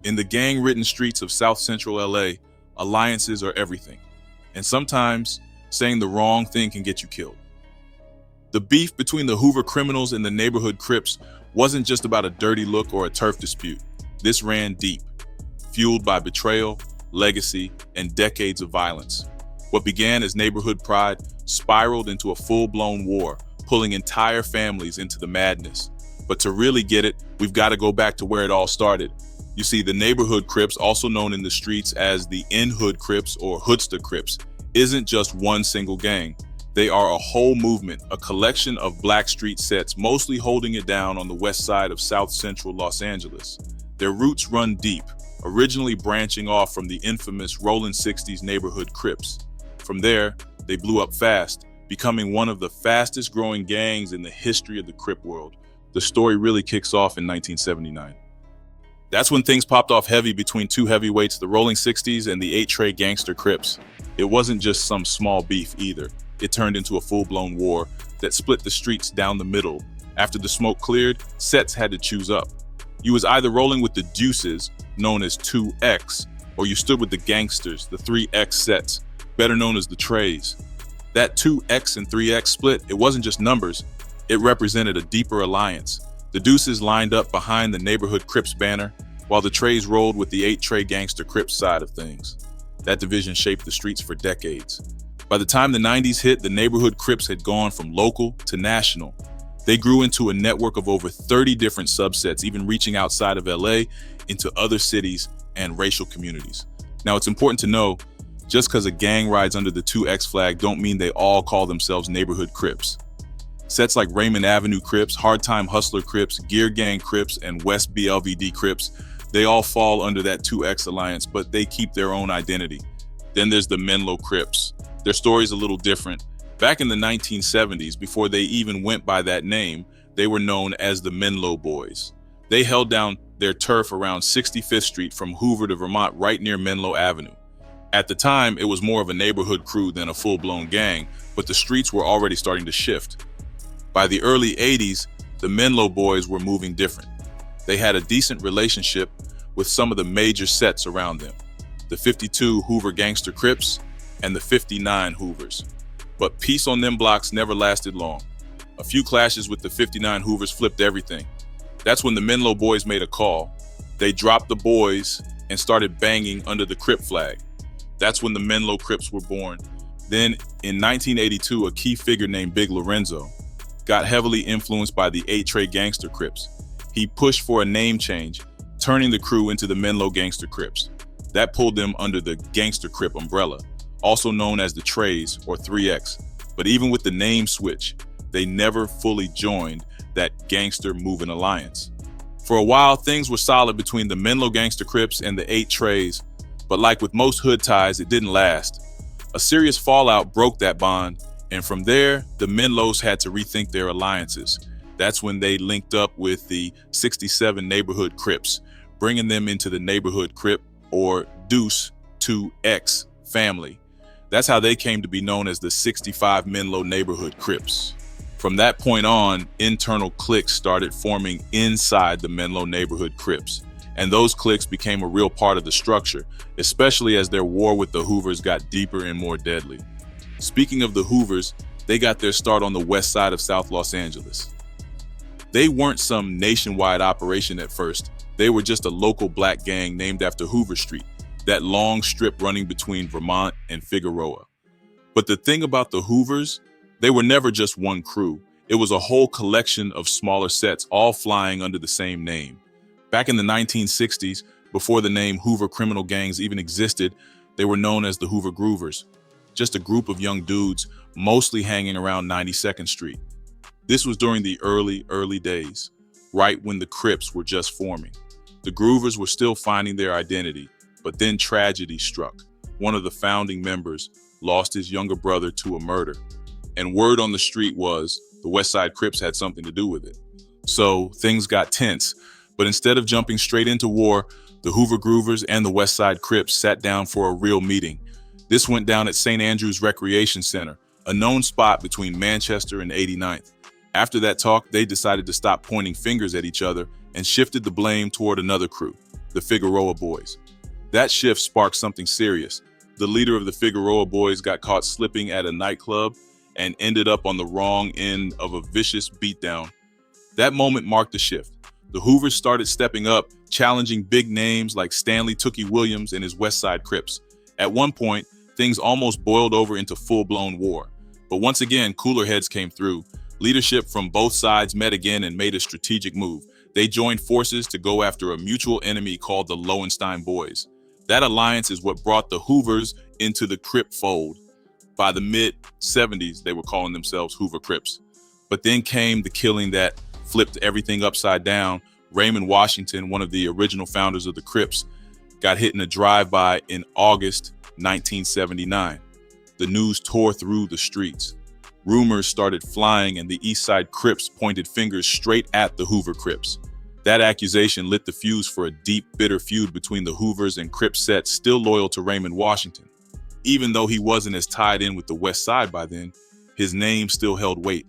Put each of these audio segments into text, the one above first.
In the gang-ridden streets of South Central L.A., alliances are everything. And sometimes, saying the wrong thing can get you killed. The beef between the Hoover Criminals and the Neighborhood Crips wasn't just about a dirty look or a turf dispute. This ran deep, fueled by betrayal, legacy, and decades of violence. What began as neighborhood pride spiraled into a full-blown war, pulling entire families into the madness. But to really get it, we've got to go back to where it all started. You see, the Neighborhood Crips, also known in the streets as the Hood Crips or Hoodster Crips, isn't just one single gang. They are a whole movement, a collection of black street sets, mostly holding it down on the west side of South Central Los Angeles. Their roots run deep, originally branching off from the infamous Rollin' 60s Neighborhood Crips. From there, they blew up fast, becoming one of the fastest growing gangs in the history of the Crip world. The story really kicks off in 1979. That's when things popped off heavy between two heavyweights, the Rolling 60s and the 8-Tray Gangster Crips. It wasn't just some small beef either. It turned into a full-blown war that split the streets down the middle. After the smoke cleared, sets had to choose up. You was either rolling with the deuces, known as 2X, or you stood with the gangsters, the 3X sets, better known as the Trays. That 2X and 3X split, it wasn't just numbers, it represented a deeper alliance. The deuces lined up behind the Neighborhood Crips banner, while the Trays rolled with the 8-Tray Gangster Crips side of things. That division shaped the streets for decades. By the time the 90s hit, the Neighborhood Crips had gone from local to national. They grew into a network of over 30 different subsets, even reaching outside of LA into other cities and racial communities. Now, it's important to know, just because a gang rides under the 2X flag don't mean they all call themselves Neighborhood Crips. Sets like Raymond Avenue Crips, Hard Time Hustler Crips, Gear Gang Crips, and West BLVD Crips, they all fall under that 2X alliance, but they keep their own identity. Then there's the Menlo Crips. Their story's a little different. Back in the 1970s, before they even went by that name, they were known as the Menlo Boys. They held down their turf around 65th Street from Hoover to Vermont, right near Menlo Avenue. At the time, it was more of a neighborhood crew than a full-blown gang, but the streets were already starting to shift. By the early 80s, the Menlo Boys were moving different. They had a decent relationship with some of the major sets around them, the 52 Hoover Gangster Crips and the 59 Hoovers. But peace on them blocks never lasted long. A few clashes with the 59 Hoovers flipped everything. That's when the Menlo Boys made a call. They dropped the boys and started banging under the Crip flag. That's when the Menlo Crips were born. Then in 1982, a key figure named Big Lorenzo got heavily influenced by the 8-Tray Gangster Crips. He pushed for a name change, turning the crew into the Menlo Gangster Crips. That pulled them under the Gangster Crip umbrella, also known as the Trays or 3X. But even with the name switch, they never fully joined that gangster moving alliance. For a while, things were solid between the Menlo Gangster Crips and the 8 Trays, but like with most hood ties, it didn't last. A serious fallout broke that bond, and from there, the Menlos had to rethink their alliances. That's when they linked up with the 67 Neighborhood Crips, bringing them into the Neighborhood Crip or Deuce 2X family. That's how they came to be known as the 65 Menlo Neighborhood Crips. From that point on, internal cliques started forming inside the Menlo Neighborhood Crips, and those cliques became a real part of the structure, especially as their war with the Hoovers got deeper and more deadly. Speaking of the Hoovers, they got their start on the west side of South Los Angeles. They weren't some nationwide operation at first. They were just a local black gang named after Hoover Street, that long strip running between Vermont and Figueroa. But the thing about the Hoovers, they were never just one crew. It was a whole collection of smaller sets, all flying under the same name. Back in the 1960s, before the name Hoover criminal gangs even existed, they were known as the Hoover Groovers, just a group of young dudes mostly hanging around 92nd Street. This was during the early days, right when the Crips were just forming. The Groovers were still finding their identity, but then tragedy struck. One of the founding members lost his younger brother to a murder, and word on the street was the West Side Crips had something to do with it. So things got tense, but instead of jumping straight into war, the Hoover Groovers and the West Side Crips sat down for a real meeting. This went down at St. Andrew's Recreation Center, a known spot between Manchester and 89th. After that talk, they decided to stop pointing fingers at each other and shifted the blame toward another crew, the Figueroa Boys. That shift sparked something serious. The leader of the Figueroa Boys got caught slipping at a nightclub and ended up on the wrong end of a vicious beatdown. That moment marked the shift. The Hoovers started stepping up, challenging big names like Stanley Tookie Williams and his West Side Crips. At one point, things almost boiled over into full-blown war. But once again, cooler heads came through. Leadership from both sides met again and made a strategic move. They joined forces to go after a mutual enemy called the Lowenstein Boys. That alliance is what brought the Hoovers into the Crip fold. By the mid-70s, they were calling themselves Hoover Crips. But then came the killing that flipped everything upside down. Raymond Washington, one of the original founders of the Crips, got hit in a drive-by in August 1979. The news tore through the streets. Rumors started flying and the East Side Crips pointed fingers straight at the Hoover Crips. That accusation lit the fuse for a deep, bitter feud between the Hoovers and Crip sets still loyal to Raymond Washington. Even though he wasn't as tied in with the West Side by then, his name still held weight.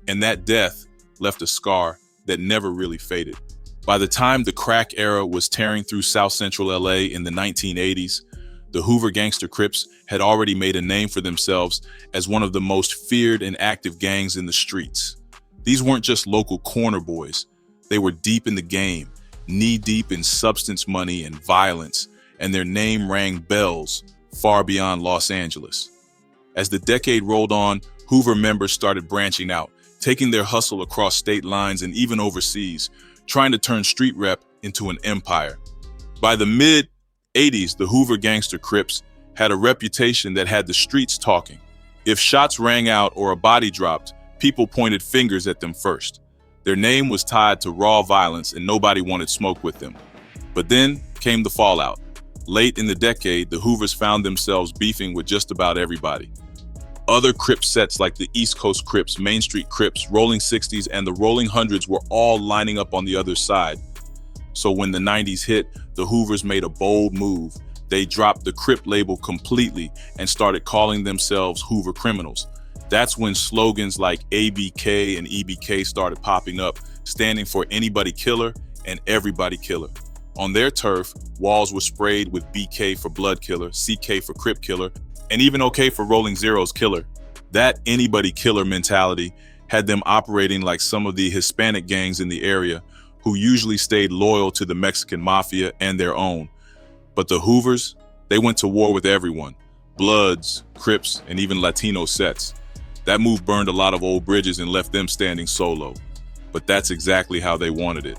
And that death left a scar that never really faded. By the time the crack era was tearing through South Central L.A. in the 1980s, the Hoover Gangster Crips had already made a name for themselves as one of the most feared and active gangs in the streets. These weren't just local corner boys. They were deep in the game, knee-deep in substance money and violence, and their name rang bells far beyond Los Angeles. As the decade rolled on, Hoover members started branching out, taking their hustle across state lines and even overseas, trying to turn street rep into an empire. By the mid-80s, the Hoover Gangster Crips had a reputation that had the streets talking. If shots rang out or a body dropped, people pointed fingers at them first. Their name was tied to raw violence and nobody wanted smoke with them. But then came the fallout. Late in the decade, the Hoovers found themselves beefing with just about everybody. Other Crip sets like the East Coast Crips, Main Street Crips, Rolling 60s, and the Rolling Hundreds were all lining up on the other side. So when the 90s hit, the Hoovers made a bold move. They dropped the Crip label completely and started calling themselves Hoover Criminals. That's when slogans like ABK and EBK started popping up, standing for anybody killer and everybody killer. On their turf, walls were sprayed with BK for blood killer, CK for Crip killer, and even OK for Rolling Zero's killer. That anybody killer mentality had them operating like some of the Hispanic gangs in the area, who usually stayed loyal to the Mexican mafia and their own. But the Hoovers, they went to war with everyone, Bloods, Crips, and even Latino sets. That move burned a lot of old bridges and left them standing solo. But that's exactly how they wanted it.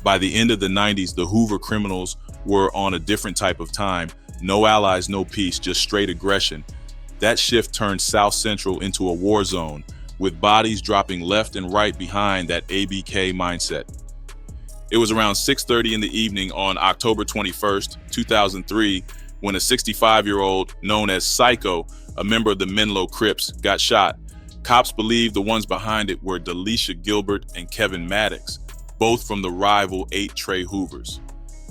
By the end of the 90s, the Hoover Criminals were on a different type of time. No allies, no peace, just straight aggression. That shift turned South Central into a war zone, with bodies dropping left and right behind that ABK mindset. It was around 6:30 in the evening on October 21st, 2003, when a 65-year-old known as Psycho, a member of the Menlo-Crips, got shot. Cops believe the ones behind it were Delisha Gilbert and Kevin Maddox, both from the rival 8 Trey Hoovers.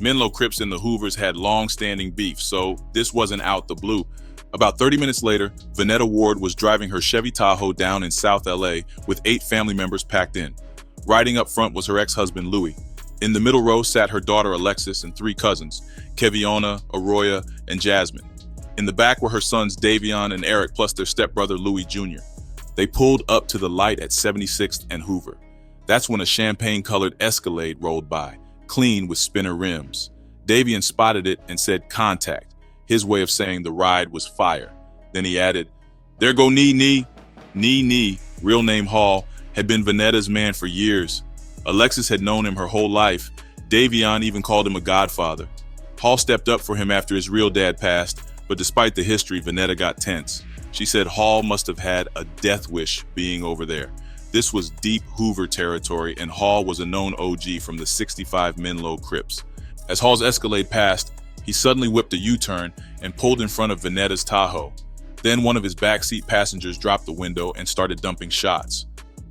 Menlo-Crips and the Hoovers had long-standing beef, so this wasn't out the blue. About 30 minutes later, Vanetta Ward was driving her Chevy Tahoe down in South L.A. with 8 family members packed in. Riding up front was her ex-husband, Louis. In the middle row sat her daughter, Alexis, and 3 cousins, Keviona, Arroya, and Jasmine. In the back were her sons, Davion and Eric, plus their stepbrother, Louis Jr. They pulled up to the light at 76th and Hoover. That's when a champagne-colored Escalade rolled by, clean with spinner rims. Davion spotted it and said contact, his way of saying the ride was fire. Then he added, "There go Nee." Nee, real name Hall, had been Vanetta's man for years. Alexis had known him her whole life. Davion even called him a godfather. Hall stepped up for him after his real dad passed, but despite the history, Vanetta got tense. She said Hall must have had a death wish being over there. This was deep Hoover territory, and Hall was a known OG from the 65 Menlo Crips. As Hall's Escalade passed, he suddenly whipped a U-turn and pulled in front of Vanetta's Tahoe. Then one of his backseat passengers dropped the window and started dumping shots.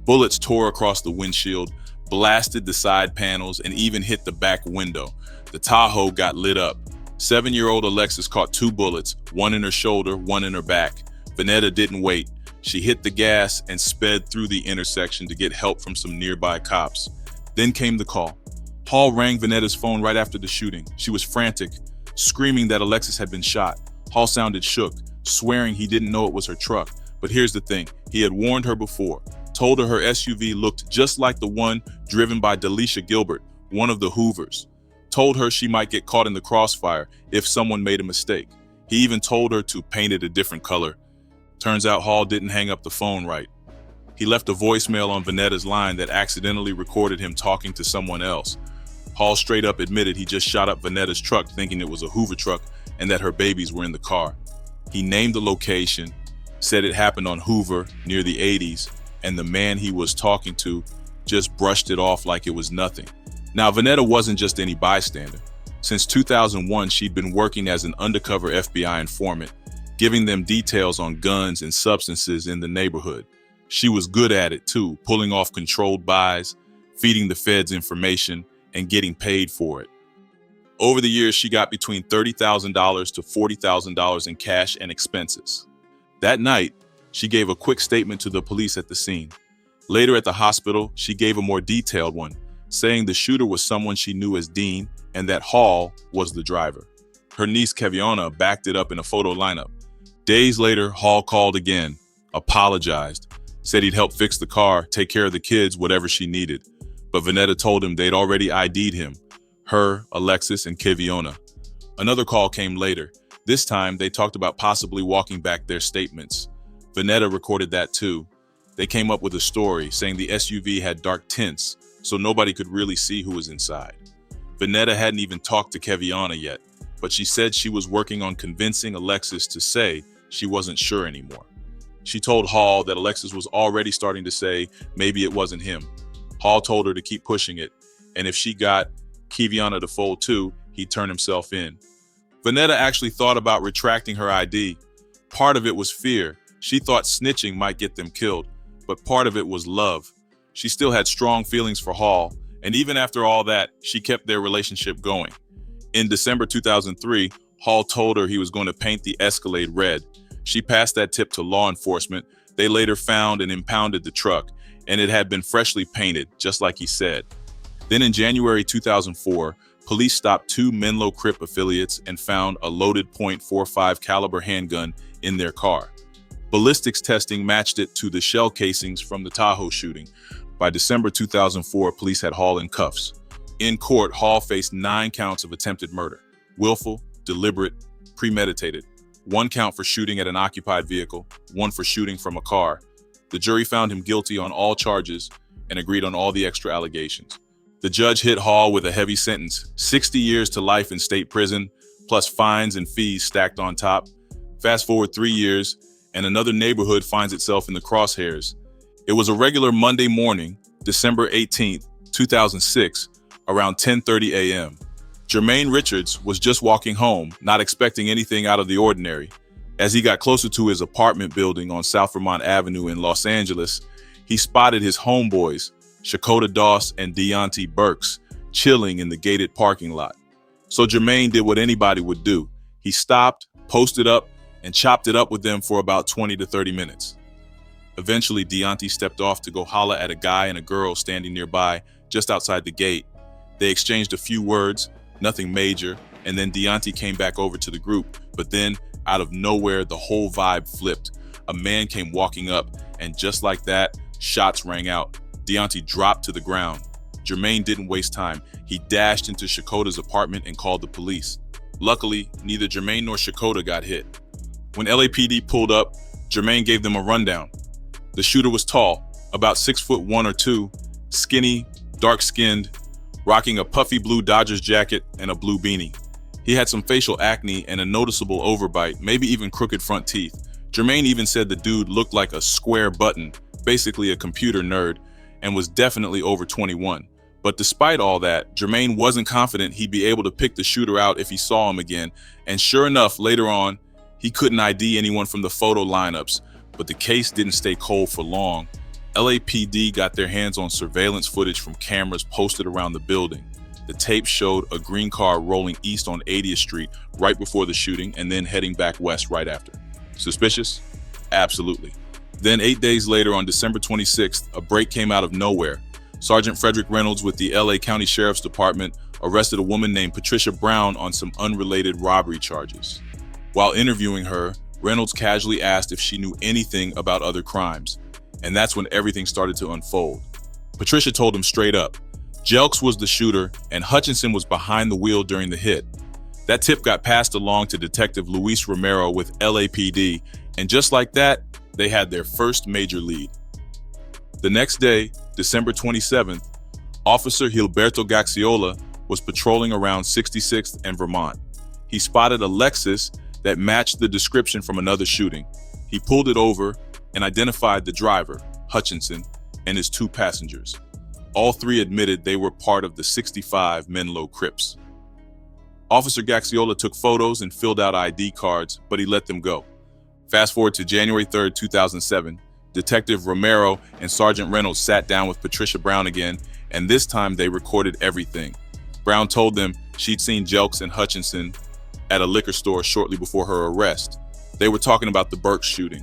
Bullets tore across the windshield, blasted the side panels, and even hit the back window. The Tahoe got lit up. 7-year-old Alexis caught 2 bullets, one in her shoulder, one in her back. Vanetta didn't wait. She hit the gas and sped through the intersection to get help from some nearby cops. Then came the call. Hall rang Vanetta's phone right after the shooting. She was frantic, screaming that Alexis had been shot. Hall sounded shook, swearing he didn't know it was her truck. But here's the thing, he had warned her before, told her SUV looked just like the one driven by Delisha Gilbert, one of the Hoovers. Told her she might get caught in the crossfire if someone made a mistake. He even told her to paint it a different color. Turns out Hall didn't hang up the phone right. He left a voicemail on Vanetta's line that accidentally recorded him talking to someone else. Hall straight up admitted he just shot up Vanetta's truck thinking it was a Hoover truck and that her babies were in the car. He named the location, said it happened on Hoover near the 80s, and the man he was talking to just brushed it off like it was nothing. Now, Vanetta wasn't just any bystander. Since 2001, she'd been working as an undercover FBI informant, giving them details on guns and substances in the neighborhood. She was good at it too, pulling off controlled buys, feeding the feds information, and getting paid for it. Over the years, she got between $30,000 to $40,000 in cash and expenses. That night, she gave a quick statement to the police at the scene. Later at the hospital, she gave a more detailed one, saying the shooter was someone she knew as Dean and that Hall was the driver. Her niece Keviona backed it up in a photo lineup. Days later, Hall called again, apologized, said he'd help fix the car, take care of the kids, whatever she needed. But Vanetta told him they'd already ID'd him, her, Alexis, and Keviona. Another call came later. This time, they talked about possibly walking back their statements. Vanetta recorded that too. They came up with a story saying the SUV had dark tints, so nobody could really see who was inside. Vanetta hadn't even talked to Keviona yet, but she said she was working on convincing Alexis to say she wasn't sure anymore. She told Hall that Alexis was already starting to say maybe it wasn't him. Hall told her to keep pushing it, and if she got Keviona to fold too, he'd turn himself in. Vanetta actually thought about retracting her ID. Part of it was fear. She thought snitching might get them killed, but part of it was love. She still had strong feelings for Hall, and even after all that, she kept their relationship going. In December 2003, Hall told her he was going to paint the Escalade red. She passed that tip to law enforcement. They later found and impounded the truck, and it had been freshly painted, just like he said. Then in January 2004, police stopped 2 Menlo-Crip affiliates and found a loaded .45 caliber handgun in their car. Ballistics testing matched it to the shell casings from the Tahoe shooting. By December 2004, police had Hall in cuffs. In court, Hall faced 9 counts of attempted murder: willful, deliberate, premeditated, 1 count for shooting at an occupied vehicle, 1 for shooting from a car. The jury found him guilty on all charges and agreed on all the extra allegations. The judge hit Hall with a heavy sentence: 60 years to life in state prison, plus fines and fees stacked on top. Fast forward 3 years, and another neighborhood finds itself in the crosshairs. It was a regular Monday morning, December 18th, 2006, around 10:30 a.m. Jermaine Richards was just walking home, not expecting anything out of the ordinary. As he got closer to his apartment building on South Vermont Avenue in Los Angeles, he spotted his homeboys, Shakota Doss and Deonte Burks, chilling in the gated parking lot. So Jermaine did what anybody would do. He stopped, posted up, and chopped it up with them for about 20 to 30 minutes. Eventually, Deonte stepped off to go holler at a guy and a girl standing nearby, just outside the gate. They exchanged a few words, nothing major, and then Deonte came back over to the group. But then, out of nowhere, the whole vibe flipped. A man came walking up, and just like that, shots rang out. Deonte dropped to the ground. Jermaine didn't waste time. He dashed into Shakota's apartment and called the police. Luckily, neither Jermaine nor Shakota got hit. When LAPD pulled up, Jermaine gave them a rundown. The shooter was tall, about 6'1" or 2", skinny, dark-skinned, rocking a puffy blue Dodgers jacket and a blue beanie. He had some facial acne and a noticeable overbite, maybe even crooked front teeth. Jermaine even said the dude looked like a square button, basically a computer nerd, and was definitely over 21. But despite all that, Jermaine wasn't confident he'd be able to pick the shooter out if he saw him again, and sure enough, later on, he couldn't ID anyone from the photo lineups, but the case didn't stay cold for long. LAPD got their hands on surveillance footage from cameras posted around the building. The tape showed a green car rolling east on 80th Street right before the shooting and then heading back west right after. Suspicious? Absolutely. Then 8 days later, on December 26th, a break came out of nowhere. Sergeant Frederick Reynolds with the L.A. County Sheriff's Department arrested a woman named Patricia Brown on some unrelated robbery charges. While interviewing her, Reynolds casually asked if she knew anything about other crimes, and that's when everything started to unfold. Patricia told him straight up, Jelks was the shooter and Hutchinson was behind the wheel during the hit. That tip got passed along to Detective Luis Romero with LAPD, and just like that, they had their first major lead. The next day, December 27th, Officer Gilberto Gaxiola was patrolling around 66th and Vermont. He spotted a Lexus that matched the description from another shooting. He pulled it over and identified the driver, Hutchinson, and his two passengers. All three admitted they were part of the 65 Menlo-Crips. Officer Gaxiola took photos and filled out ID cards, but he let them go. Fast forward to January 3rd, 2007, Detective Romero and Sergeant Reynolds sat down with Patricia Brown again, and this time they recorded everything. Brown told them she'd seen Jelks and Hutchinson at a liquor store shortly before her arrest. They were talking about the Burke shooting.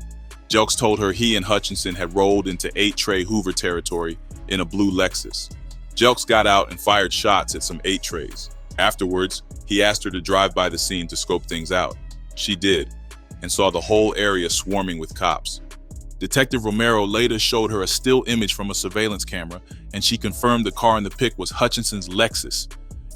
Jelks told her he and Hutchinson had rolled into 8-tray Hoover territory in a blue Lexus. Jelks got out and fired shots at some 8-trays. Afterwards, he asked her to drive by the scene to scope things out. She did, and saw the whole area swarming with cops. Detective Romero later showed her a still image from a surveillance camera, and she confirmed the car in the pic was Hutchinson's Lexus.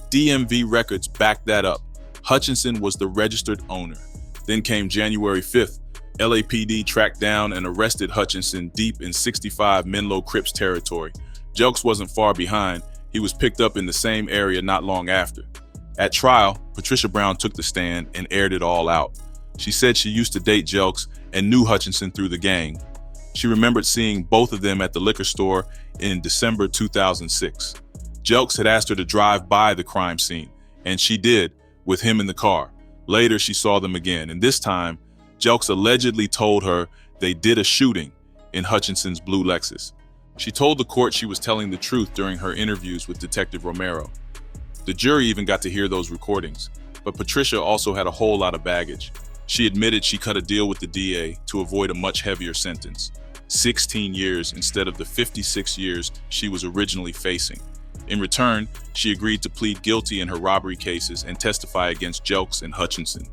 DMV records backed that up. Hutchinson was the registered owner. Then came January 5th. LAPD tracked down and arrested Hutchinson deep in 65 Menlo-Crips territory. Jelks wasn't far behind. He was picked up in the same area not long after. At trial, Patricia Brown took the stand and aired it all out. She said she used to date Jelks and knew Hutchinson through the gang. She remembered seeing both of them at the liquor store in December 2006. Jelks had asked her to drive by the crime scene, and she did, with him in the car. Later, she saw them again, and this time, Jelks allegedly told her they did a shooting in Hutchinson's blue Lexus. She told the court she was telling the truth during her interviews with Detective Romero. The jury even got to hear those recordings, but Patricia also had a whole lot of baggage. She admitted she cut a deal with the DA to avoid a much heavier sentence, 16 years instead of the 56 years she was originally facing. In return, she agreed to plead guilty in her robbery cases and testify against Jelks and Hutchinson.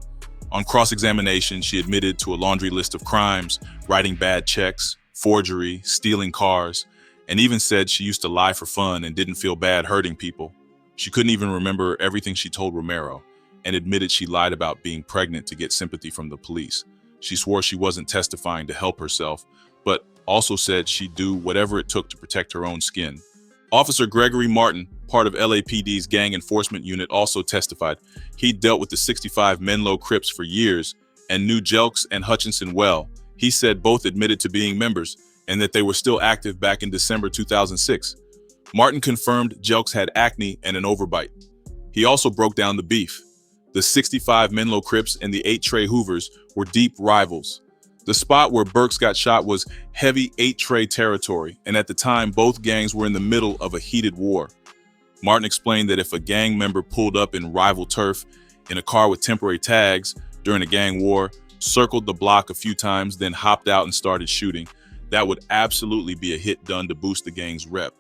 On cross-examination, she admitted to a laundry list of crimes, writing bad checks, forgery, stealing cars, and even said she used to lie for fun and didn't feel bad hurting people. She couldn't even remember everything she told Romero, and admitted she lied about being pregnant to get sympathy from the police. She swore she wasn't testifying to help herself, but also said she'd do whatever it took to protect her own skin. Officer Gregory Martin, part of LAPD's gang enforcement unit, also testified. He dealt with the 65 Menlo-Crips for years and knew Jelks and Hutchinson well. He said both admitted to being members and that they were still active back in December 2006. Martin confirmed Jelks had acne and an overbite. He also broke down the beef. The 65 Menlo-Crips and the 8-tray Hoovers were deep rivals. The spot where Burks got shot was heavy 8-tray territory, and at the time, both gangs were in the middle of a heated war. Martin explained that if a gang member pulled up in rival turf in a car with temporary tags during a gang war, circled the block a few times, then hopped out and started shooting, that would absolutely be a hit done to boost the gang's rep.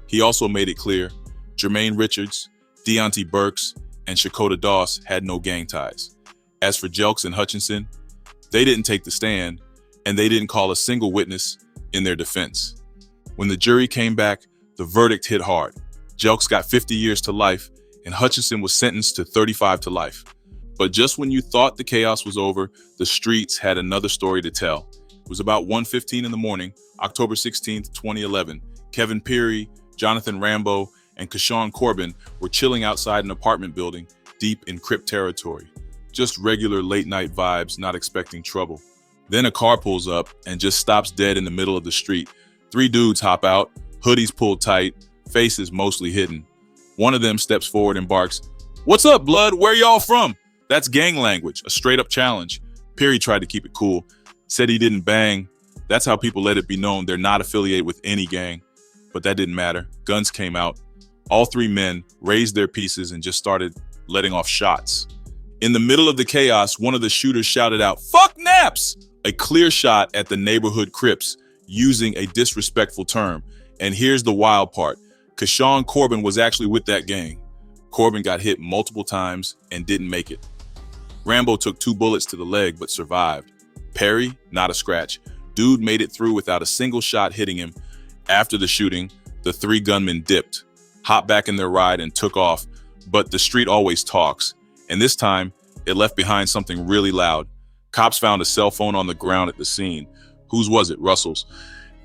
He also made it clear Jermaine Richards, Deontay Burks, and Shakota Doss had no gang ties. As for Jelks and Hutchinson, they didn't take the stand, and they didn't call a single witness in their defense. When the jury came back, the verdict hit hard. Jelks got 50 years to life, and Hutchinson was sentenced to 35 to life. But just when you thought the chaos was over, the streets had another story to tell. It was about 1:15 in the morning, October 16th, 2011. Kevin Peary, Jonathan Rambo, and Kashawn Corbin were chilling outside an apartment building deep in Crip territory. Just regular late-night vibes, not expecting trouble. Then a car pulls up and just stops dead in the middle of the street. 3 dudes hop out, hoodies pulled tight, faces mostly hidden. One of them steps forward and barks, "What's up, blood? Where y'all from?" That's gang language, a straight-up challenge. Perry tried to keep it cool, said he didn't bang. That's how people let it be known they're not affiliated with any gang. But that didn't matter. Guns came out. All 3 men raised their pieces and just started letting off shots. In the middle of the chaos, one of the shooters shouted out, "Fuck naps!" A clear shot at the Neighborhood Crips, using a disrespectful term. And here's the wild part. Keshawn Corbin was actually with that gang. Corbin got hit multiple times and didn't make it. Rambo took 2 bullets to the leg but survived. Perry, not a scratch. Dude made it through without a single shot hitting him. After the shooting, the 3 gunmen dipped, hopped back in their ride and took off, but the street always talks, and this time, it left behind something really loud. Cops found a cell phone on the ground at the scene. Whose was it? Russell's.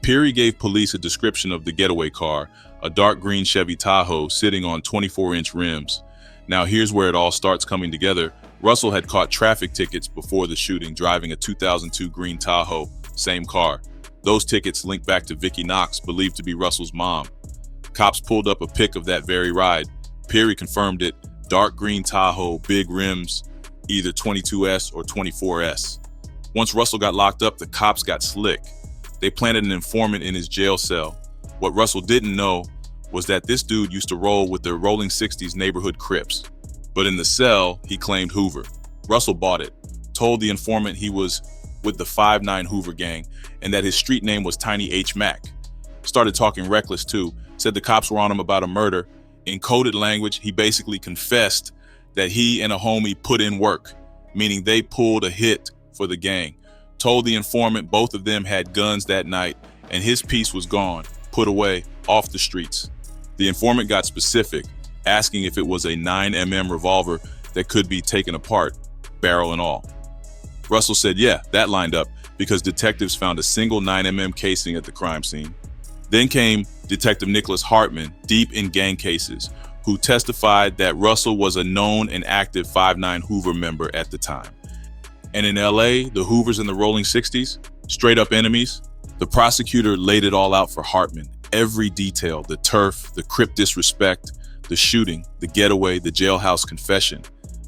Perry gave police a description of the getaway car, a dark green Chevy Tahoe sitting on 24-inch rims. Now here's where it all starts coming together. Russell had caught traffic tickets before the shooting, driving a 2002 green Tahoe, same car. Those tickets linked back to Vicky Knox, believed to be Russell's mom. Cops pulled up a pic of that very ride. Perry confirmed it, dark green Tahoe, big rims, either 22S or 24S. Once Russell got locked up, the cops got slick. They planted an informant in his jail cell. What Russell didn't know was that this dude used to roll with the rolling 60s Neighborhood Crips. But in the cell, he claimed Hoover. Russell bought it, told the informant he was with the 5'9" Hoover gang and that his street name was Tiny H. Mac. Started talking reckless too, said the cops were on him about a murder. In coded language, he basically confessed that he and a homie put in work, meaning they pulled a hit for the gang. Told the informant both of them had guns that night and his piece was gone, put away, off the streets. The informant got specific, asking if it was a 9mm revolver that could be taken apart, barrel and all. Russell said, yeah, that lined up because detectives found a single 9mm casing at the crime scene. Then came Detective Nicholas Hartman, deep in gang cases, who testified that Russell was a known and active 5'9" Hoover member at the time. And in L.A., the Hoovers in the rolling 60s, straight up enemies. The prosecutor laid it all out for Hartman. Every detail, the turf, the Crip disrespect, the shooting, the getaway, the jailhouse confession.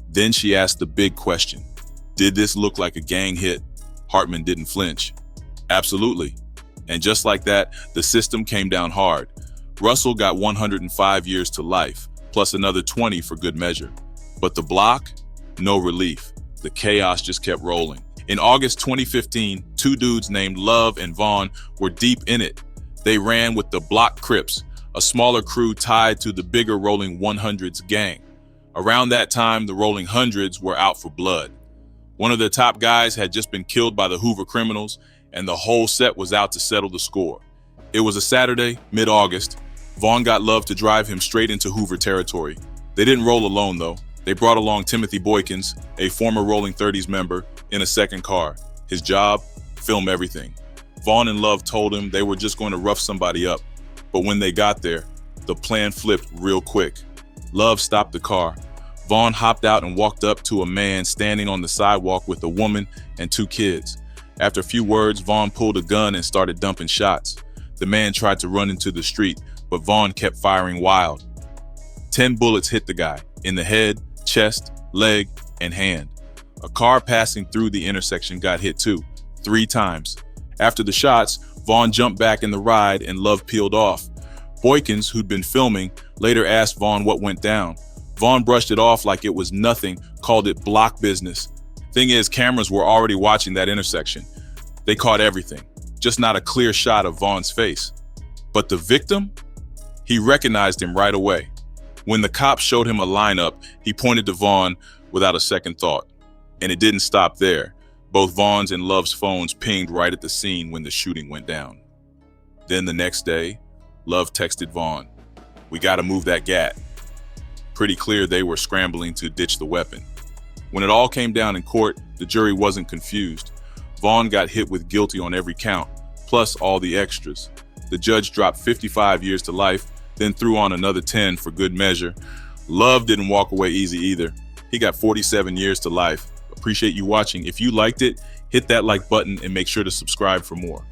Then she asked the big question. Did this look like a gang hit? Hartman didn't flinch. Absolutely. And just like that, the system came down hard. Russell got 105 years to life, plus another 20 for good measure. But the block? No relief. The chaos just kept rolling. In August 2015, 2 dudes named Love and Vaughn were deep in it. They ran with the Block Crips, a smaller crew tied to the bigger Rolling 100s gang. Around that time, the Rolling Hundreds were out for blood. One of the top guys had just been killed by the Hoover Criminals, and the whole set was out to settle the score. It was a Saturday, mid-August. Vaughn got Love to drive him straight into Hoover territory. They didn't roll alone, though. They brought along Timothy Boykins, a former Rolling 30s member, in a second car. His job? Film everything. Vaughn and Love told him they were just going to rough somebody up. But when they got there, the plan flipped real quick. Love stopped the car. Vaughn hopped out and walked up to a man standing on the sidewalk with a woman and 2 kids. After a few words, Vaughn pulled a gun and started dumping shots. The man tried to run into the street, but Vaughn kept firing wild. 10 bullets hit the guy, in the head, chest, leg, and hand. A car passing through the intersection got hit too, 3 times. After the shots, Vaughn jumped back in the ride and Love peeled off. Boykins, who'd been filming, later asked Vaughn what went down. Vaughn brushed it off like it was nothing, called it block business. Thing is, cameras were already watching that intersection. They caught everything, just not a clear shot of Vaughn's face. But the victim? He recognized him right away. When the cops showed him a lineup, he pointed to Vaughn without a second thought. And it didn't stop there. Both Vaughn's and Love's phones pinged right at the scene when the shooting went down. Then the next day, Love texted Vaughn, "We gotta move that gat." Pretty clear they were scrambling to ditch the weapon. When it all came down in court, the jury wasn't confused. Vaughn got hit with guilty on every count, plus all the extras. The judge dropped 55 years to life, then threw on another 10 for good measure. Love didn't walk away easy either. He got 47 years to life. Appreciate you watching. If you liked it, hit that like button and make sure to subscribe for more.